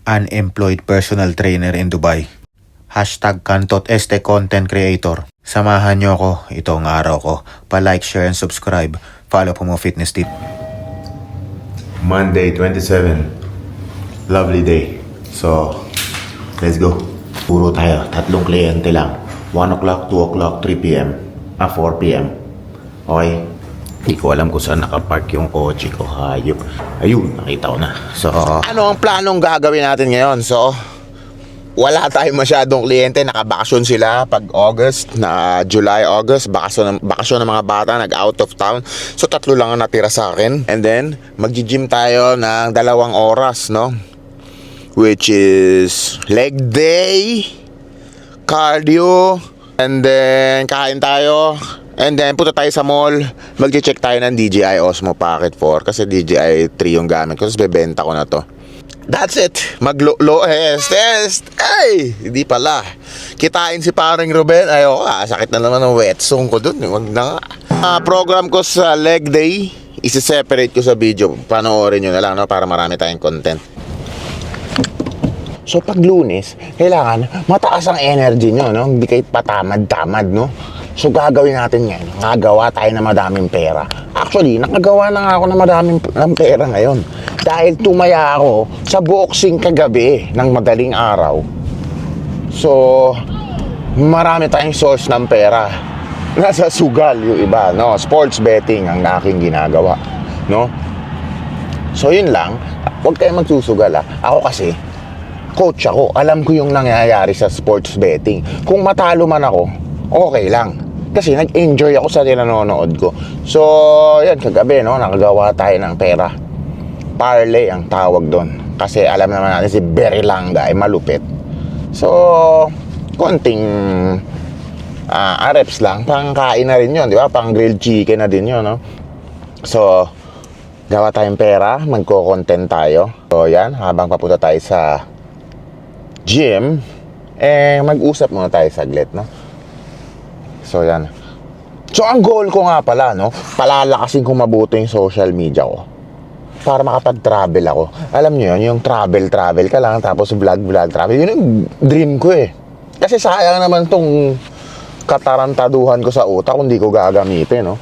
unemployed personal trainer in Dubai. Hashtag Kantot Este Content Creator. Samahan nyo ako, itong araw ko. Pa-like, share, and subscribe. Follow Pumo Fitness Tip. Monday 27. Lovely day. So, let's go. Puro tayo, 3 kliyente lang. 1 o'clock, 2 o'clock, 3 p.m. 4 p.m. Okay? Hindi ko alam kung saan nakapark yung kotse ko. Hayop. Ayun, nakita ko na. So, Ano ang planong gagawin natin ngayon? So, wala tayong masyadong kliyente. Nakabakasyon sila pag August, na July, August. Bakasyon ng mga bata, nag-out of town. So, 3 lang ang natira sa akin. And then, mag-gym tayo ng 2 oras, no? Which is leg day, cardio, and then kain tayo. And then punta tayo sa mall. Mag-check tayo ng DJI Osmo Pocket 4 kasi DJI 3 yung gamit ko. Tapos bebenta ko na to. That's it. Test. Ay, hindi pala. Kitain si paring Ruben. Ayoko ka. Sakit na naman ng wetsong ko dun. Wag na nga. Program ko sa leg day, isi-separate ko sa video. Panoorin nyo na lang, no? Para marami tayong content. So pag Lunes, kailangan mataas ang energy nyo, no? Hindi kayo patamad-tamad, no? So gagawin natin yan. Nakagawa tayo ng madaming pera. Actually, nakagawa na nga ako ng madaming pera ngayon. Dahil tumaya ako sa boxing kagabi ng madaling araw. So, marami tayong source ng pera. Nasa sugal yung iba, no? Sports betting ang aking ginagawa, no? So yun lang. Huwag kayong magsusugal, ha? Ako kasi, coach ako. Alam ko yung nangyayari sa sports betting. Kung matalo man ako, okay lang. Kasi nag-enjoy ako sa nanonood ko. So, yan, kagabi, no? Nakagawa tayo ng pera. Parlay ang tawag doon. Kasi alam naman natin si Berilanga ay malupit. So, konting reps lang. Pangkain na rin yun, di ba? Pang grilled chicken na din yun, no? So, gawa tayong pera. Magko-content tayo. So, yan. Habang papunta tayo sa gym, mag-usap muna tayo saglit, no? So, yan. So, ang goal ko nga pala, no? Palalakasin ko mabuti yung social media ko. Para makapag-travel ako. Alam nyo yun, yung travel ka lang, tapos vlog, travel. Yun yung dream ko eh. Kasi sayang naman tong katarantaduhan ko sa utak kung di ko gagamitin, no?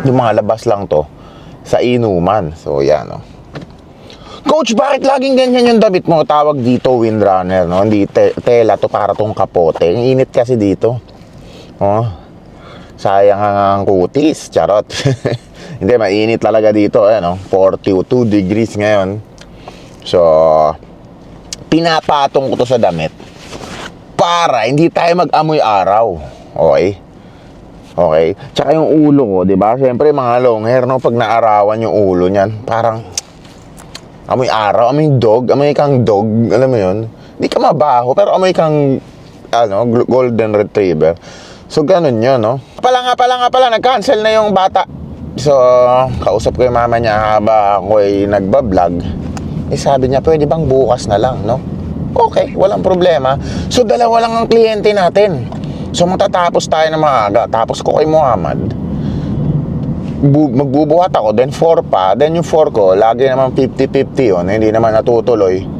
Yung mga labas lang to sa inuman. So, yan, no? Coach, bakit laging ganyan yung damit mo? Tawag dito windrunner, no? Hindi tela to, para tong kapote. Ang init kasi dito. Oh, sayang ang kutis. Charot. Hindi, mainit talaga dito. Ano? 42 degrees ngayon. So, pinapatong ko to sa damit para hindi tayo mag-amoy araw. Okay? Okay? Tsaka yung ulo ko, di ba? Siyempre, mga long hair, no? Pag naarawan yung ulo niyan, parang amoy araw, amoy dog, amoy kang dog, alam mo yun? Hindi ka mabaho, pero amoy kang, golden retriever. So, ganun yun, no? Pala, nag-cancel na yung bata. So, kausap ko yung mama niya habang ako'y nagbablog. Sabi niya, pwede bang bukas na lang, no? Okay, walang problema. So, 2 lang ang kliyente natin. So, matatapos tayo na maaga. Tapos ko kay Muhammad. Magbubuhat ako, then 4 pa. Then yung 4 ko, lagi naman 50-50 yun. Hindi naman natutuloy.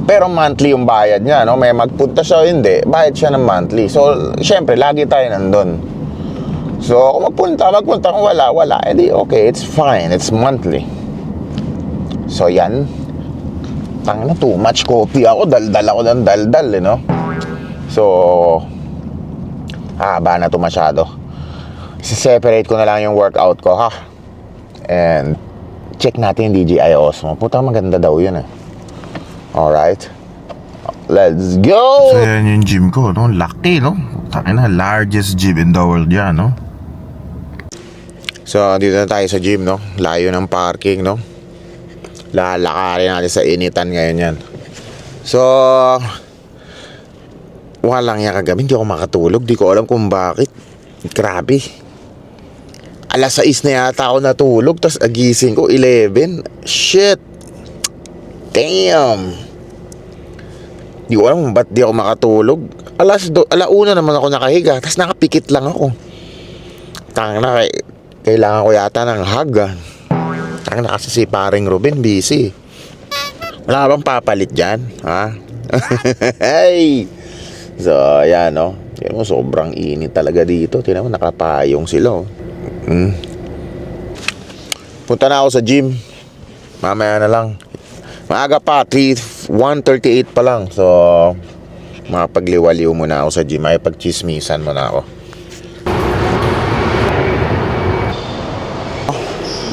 Pero monthly yung bayad niya, no? May magpunta siya o hindi, bayad siya ng monthly. So, syempre, lagi tayo nandun. So, kung magpunta, kung wala. Edi okay, it's fine, it's monthly. So, yan. Tangina, too much coffee ako. Daldal ako ng daldal, eh, no? So, haba na to masyado. Separate ko na lang yung workout ko, ha? And, check natin yung DJI Osmo. Puta, maganda daw yun, eh. Alright. Let's go! so yan yung gym ko, no? Laki, no? Takina, largest gym in the world yan, no? So, dito na tayo sa gym, no? Layo ng parking, no? Lalakarin natin sa initan ngayon yan. So, walang yan kagabi. Hindi ako makatulog. Di ko alam kung bakit. Grabe. Alas 6 na yata ako natulog. Tapos agising ko 11. Shit. Damn. Di ko alam kung ba't di ako makatulog. Alauna naman ako nakahiga. Tapos nakapikit lang ako. Tangina, kailangan ko yata ng hug. Tangina kasi si paring Ruben busy. Wala ka bang papalit dyan? Ha? Hey! So, ayan, no? Tingnan mo, sobrang init talaga dito. Tingnan mo, nakapayong sila, oh. Punta na ako sa gym. Mamaya na lang. Maaga pa, 1:38 pa lang. So, makapagliwaliw muna ako sa gym. Ay, pagchismisan muna ako.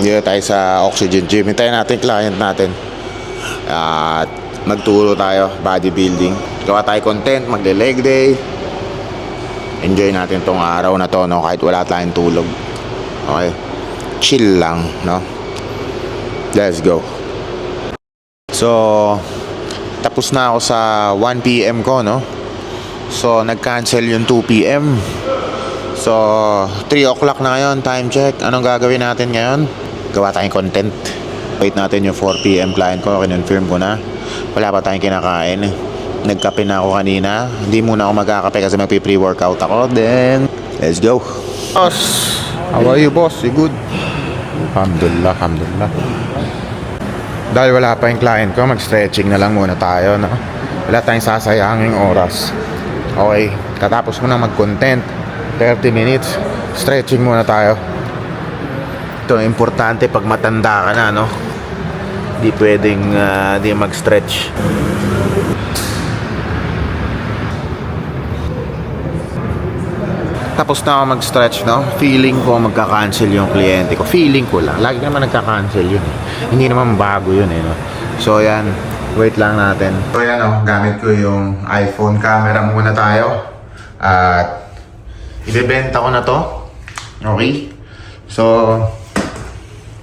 Dito tayo sa Oxygen Gym. Hintayin natin client natin. At magturo tayo, bodybuilding. Gawa tayo content, magle-leg day. Enjoy natin tong araw na to, no? Kahit wala tayong tulog. Okay? Chill lang, no? Let's go. So, tapos na ako sa 1 PM ko, no? So, nag-cancel yung 2 PM. So, 3 o'clock na ngayon, time check. Anong gagawin natin ngayon? Gawa tayong content. Wait natin yung 4 PM client ko, kinonfirm ko na. Wala pa tayong kinakain. Nagkape na ako kanina. Hindi muna ako magkakape kasi magpi-pre-workout ako. Then, let's go. Boss, how are you, boss? You good? Alhamdulillah, alhamdulillah. Dahil wala pa yung client ko, mag-stretching na lang muna tayo, no? Wala tayong sasayanging oras. Okay, katapos mo na mag-content, 30 minutes, stretching muna tayo. Ito, importante pag matanda ka na, no? Di pwedeng di mag-stretch. Tapos na ako mag-stretch, no? Feeling ko magka-cancel yung kliyente ko. Feeling ko lang. Lagi naman nagka-cancel yun, eh. Hindi naman bago yun, eh, no? So, yan. Wait lang natin. So, yan, no? Gamit ko yung iPhone camera muna tayo. At ibebenta ko na to. Okay? So,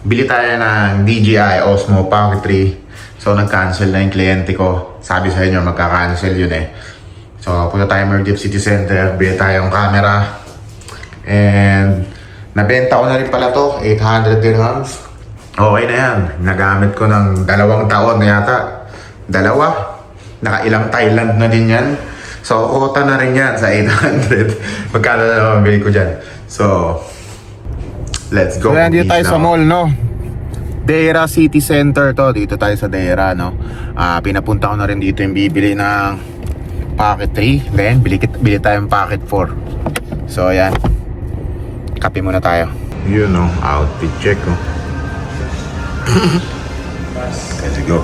bili tayo ng DJI Osmo Pocket 3. So, nag-cancel na yung kliyente ko. Sabi sa inyo, magka-cancel yun, eh. So, punta tayo Mergip City Center. Bili tayong camera. And nabenta ko na rin pala to, 800 dirhams. Okay na yan. Nagamit ko ng 2 taon na yata. 2. Nakailang Thailand na din yan. So, kota na rin yan sa 800. Magkano na mabili ko dyan. So, let's go. So, dito tayo sa mall, no? Deira City Center to. Dito tayo sa Deira, no? Pinapunta ko na rin dito yung bibili ng Pocket 3. Then, bili tayong Pocket 4. So, ayan. Kape muna tayo. Yun, no? Outfit check, no? Let's go.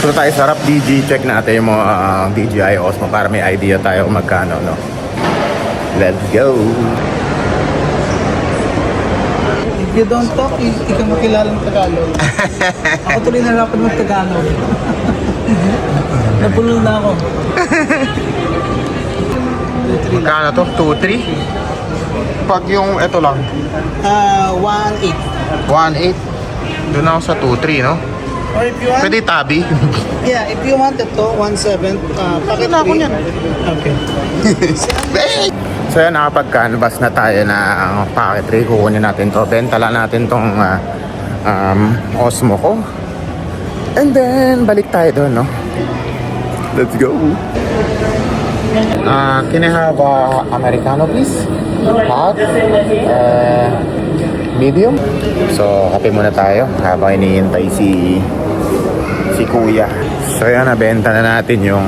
So, tayo sarap DJI. Check natin yung mga DJI Osmo para may idea tayo kung magkano, no? Let's go. If you don't talk, hindi ka makilala ng Tagalog. Ako tuloy nahirapan mag-Tagalog. Napulol na ako. Magkano to? 2-3? Pag yung ito lang 1.8. 1.8. Doon ako sa 2-3, no? Or if you want, Pwede tabi. yeah, if you want ito, 1.7. Packet Wala ko 3. yan. Okay. So yan, nakapag-canvas na tayo na Pocket 3. Kukunin natin to. Benta lang natin tong Osmo ko. And then, balik tayo doon, no? Let's go. Can I have Americano, please? Hot? Medium? So, kape muna tayo habang iniintay si Kuya. So yan, nabenta na natin yung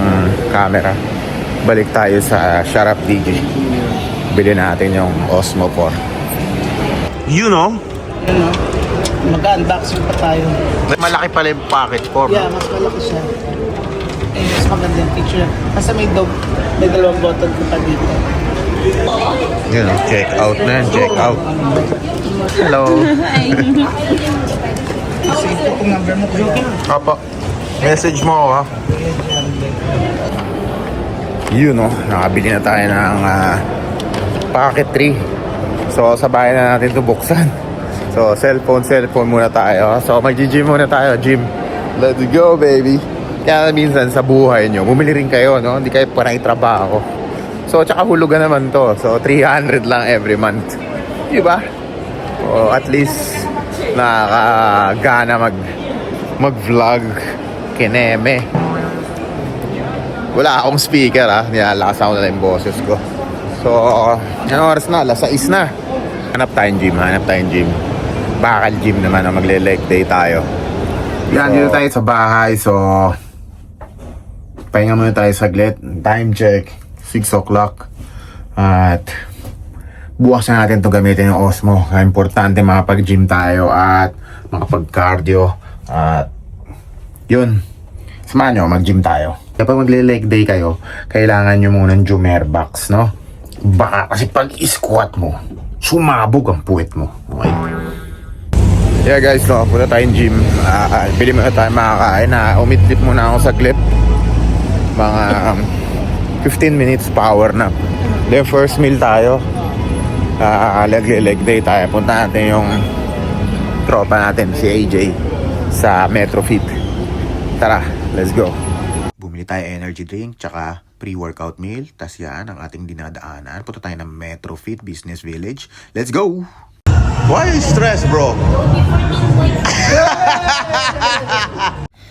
camera. Balik tayo sa Sharap DJ. Bili natin yung Osmo 4. You know? Ano? Mag-unboxing pa tayo. Malaki pala yung Pocket 4. Yeah, mas malaki siya. Eh, mas maganda yung picture. Kasi may dalawang button ko pa dito. You know, check out na yan. Check out. Hello. Save ko itong number mo. Papa, message mo ako, ha? Yun, no? Nakabili na tayo ng Pocket 3. So, sabayan na natin ito buksan. So, cellphone muna tayo. So, mag-gym muna tayo, gym. Let's go, baby. Kaya minsan sa buhay nyo, bumili rin kayo, no? Hindi kayo parang itrabaho. So, tsaka hulugan naman to. So, 300 lang every month. Diba? O, at least, nakakagana mag-vlog. Kineme. Wala akong speaker, ha? Nilalakas ako na yung boses ko. So, anong oras na? Alas 6 na. Hanap tayong gym. bakal gym naman na magle-leg day tayo. Yan, dito tayo sa bahay. So, pahinga muna tayo saglit. Time check, 6 o'clock. At bukas na natin ito gamitin yung Osmo. Importante makapag-gym tayo at makapag-cardio. At yun, samahan nyo, mag-gym tayo. Kapag magle-leg day kayo, kailangan nyo muna ng Jumer box, no? Baka kasi pag squat mo, sumabog ang puwet mo. Okay? Yeah guys, no, punta tayong gym. Pili muna tayo makakain. Umitlip muna ako saglit. Mga 15 minutes power nap. Then first meal tayo. Leg day tayo. Punta natin yung tropa natin, si AJ, sa Metrofit. Tara, let's go. Bumili tayo energy drink, tsaka pre-workout meal. Tas yan ang ating dinadaanan. Punta tayo ng Metrofit Business Village. Let's go! Why stress, bro?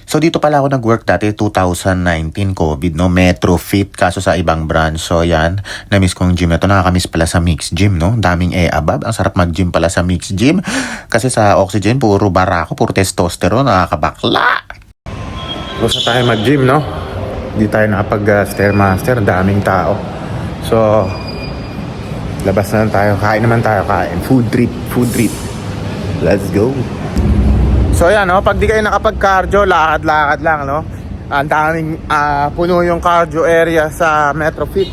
So dito pala ako nag-work dati 2019 COVID, no? Metrofit, kaso sa ibang branch. So yan, na-miss kong gym na to. Nakaka-miss pala sa mixed gym, no? Daming above. Ang sarap mag-gym pala sa mixed gym. Kasi sa oxygen, puro barako, puro testosterone, nakakabakla. Gusto tayo mag-gym, no? Hindi tayo nakapag-stairmaster. Daming tao. So, labas na lang tayo. Kain naman tayo, kain. Food trip. Let's go. So yan, no? Pag di kayo nakapag-cardio, lakad-lakad lang, no? Ang daming puno yung cardio area sa Metrofit.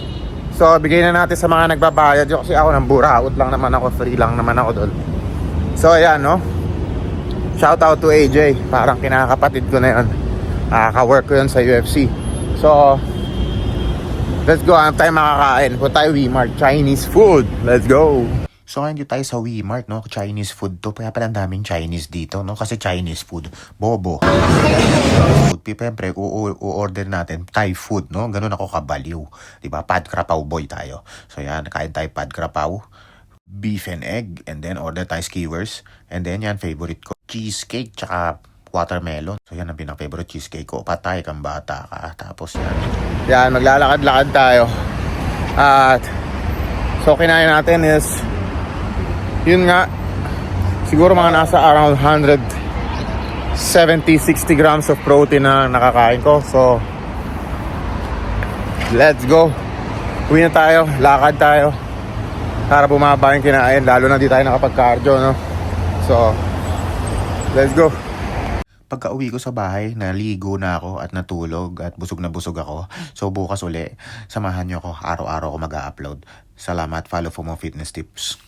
So, bigay na natin sa mga nagbabayad. Kasi ako nang buraot lang naman ako. Free lang naman ako doon. So, yan, no? Shout out to AJ. Parang kinakapatid ko na yun. Ka-work ko yun sa UFC. So, let's go. Ano tayo makakain? Punta tayo Wmart. Chinese food. Let's go. So ngayon dito tayo sa Wmart, no? Chinese food to. Kaya pala ang daming Chinese dito, no? Kasi Chinese food. Bobo. Food. Siyempre, u-order natin Thai food, no? Ganun ako kabaliw. Diba? Pad Krapaw boy tayo. So yan, kain tayo Pad Krapaw. Beef and egg. And then order tayo skewers. And then yan, favorite ko. Cheesecake, tsaka watermelon. So yan ang pinaka-favorite cheesecake ko. Patay kang bata ka. Tapos yan. Yan, maglalakad-lakad tayo. At so kinain natin is yun nga, siguro mga nasa around 170-60 grams of protein na nakakain ko. So, let's go. Uwi na tayo, lakad tayo para bumaba yung kinain, lalo na di tayo nakapag-cardio, no? So, let's go. Pagka uwi ko sa bahay, naligo na ako at natulog at busog na busog ako. So, bukas uli, samahan nyo ako, araw-araw ako mag-upload. Salamat, follow for more fitness tips.